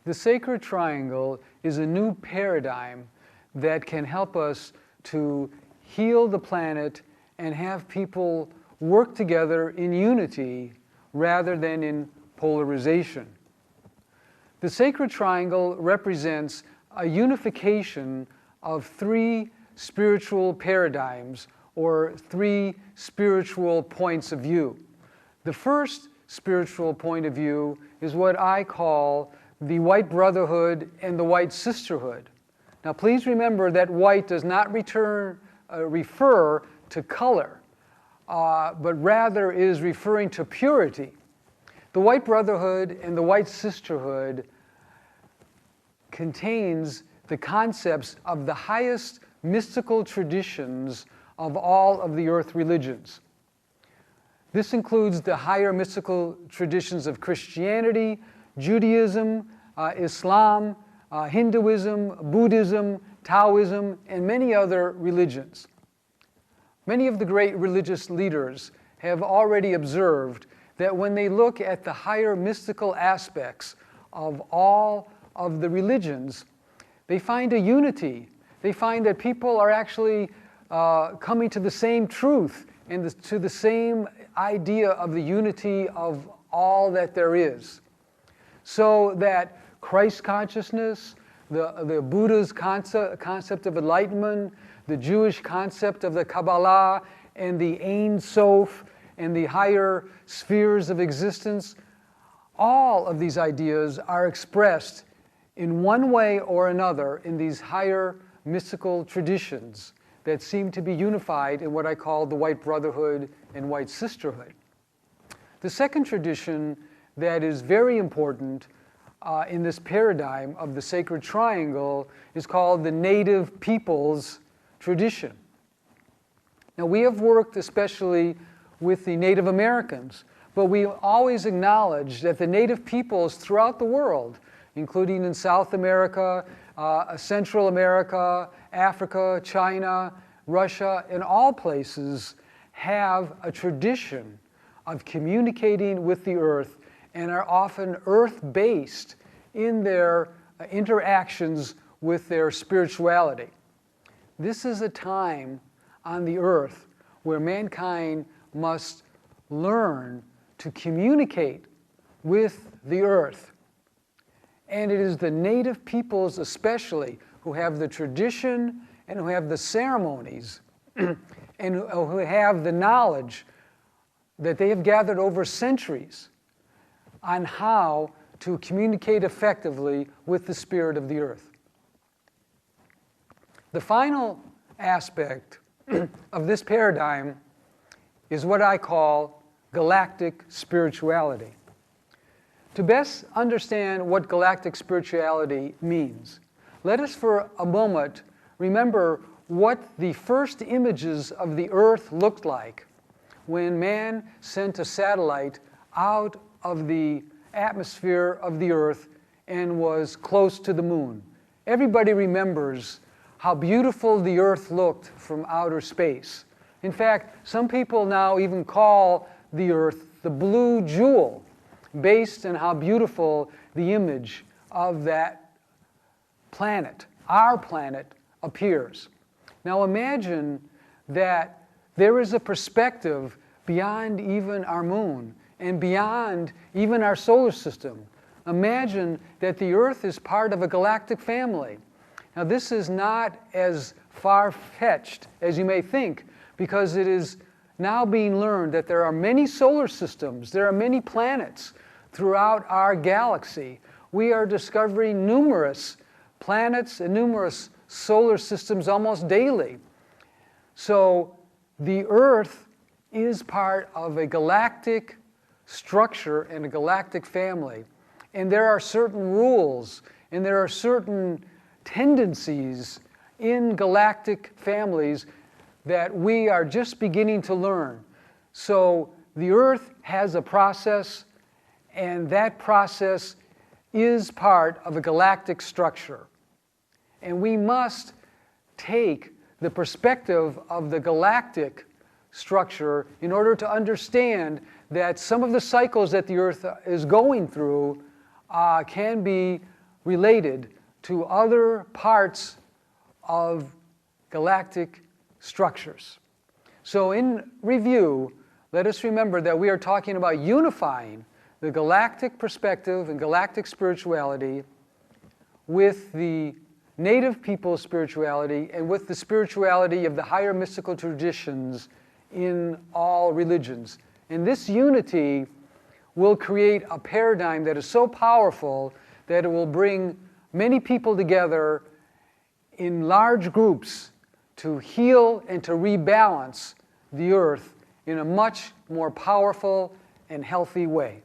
The sacred triangle is a new paradigm that can help us to heal the planet and have people work together in unity rather than in polarization. The sacred triangle represents a unification of three spiritual paradigms or three spiritual points of view. The first spiritual point of view is what I call the white brotherhood and the white sisterhood. Now please remember that white does not refer to color, but rather is referring to purity. The white brotherhood and the white sisterhood contains the concepts of the highest mystical traditions of all of the earth religions. This includes the higher mystical traditions of Christianity, Judaism, Islam, Hinduism, Buddhism, Taoism, and many other religions. Many of the great religious leaders have already observed that when they look at the higher mystical aspects of all of the religions, they find a unity. They find that people are actually coming to the same truth and to the same idea of the unity of all that there is. So that Christ consciousness, the Buddha's concept of enlightenment, the Jewish concept of the Kabbalah, and the Ein Sof, and the higher spheres of existence, all of these ideas are expressed in one way or another in these higher mystical traditions that seem to be unified in what I call the white brotherhood and white sisterhood. The second tradition that is very important in this paradigm of the sacred triangle is called the native peoples tradition. Now we have worked especially with the Native Americans, but we always acknowledge that the native peoples throughout the world, including in South America, Central America, Africa, China, Russia, and all places, have a tradition of communicating with the earth and are often earth-based in their interactions with their spirituality. This is a time on the earth where mankind must learn to communicate with the earth. And it is the native peoples especially who have the tradition and who have the ceremonies and who have the knowledge that they have gathered over centuries on how to communicate effectively with the spirit of the earth. The final aspect of this paradigm is what I call galactic spirituality. To best understand what galactic spirituality means, let us for a moment remember what the first images of the earth looked like when man sent a satellite out of the atmosphere of the earth and was close to the moon. Everybody remembers how beautiful the earth looked from outer space. In fact, some people now even call the earth the blue jewel, based on how beautiful the image of that planet, our planet, appears. Now imagine that there is a perspective beyond even our moon and beyond even our solar system. Imagine that the earth is part of a galactic family. Now this is not as far-fetched as you may think, because it is now being learned that there are many solar systems, there are many planets throughout our galaxy. We are discovering numerous planets and numerous solar systems almost daily. So the Earth is part of a galactic structure and a galactic family. And there are certain rules and there are certain tendencies in galactic families that we are just beginning to learn. So the Earth has a process, and that process is part of a galactic structure. And we must take the perspective of the galactic structure in order to understand that some of the cycles that the Earth is going through can be related to other parts of galactic structures. So in review, let us remember that we are talking about unifying the galactic perspective and galactic spirituality with the native people's spirituality and with the spirituality of the higher mystical traditions in all religions. And this unity will create a paradigm that is so powerful that it will bring many people together in large groups to heal and to rebalance the earth in a much more powerful and healthy way.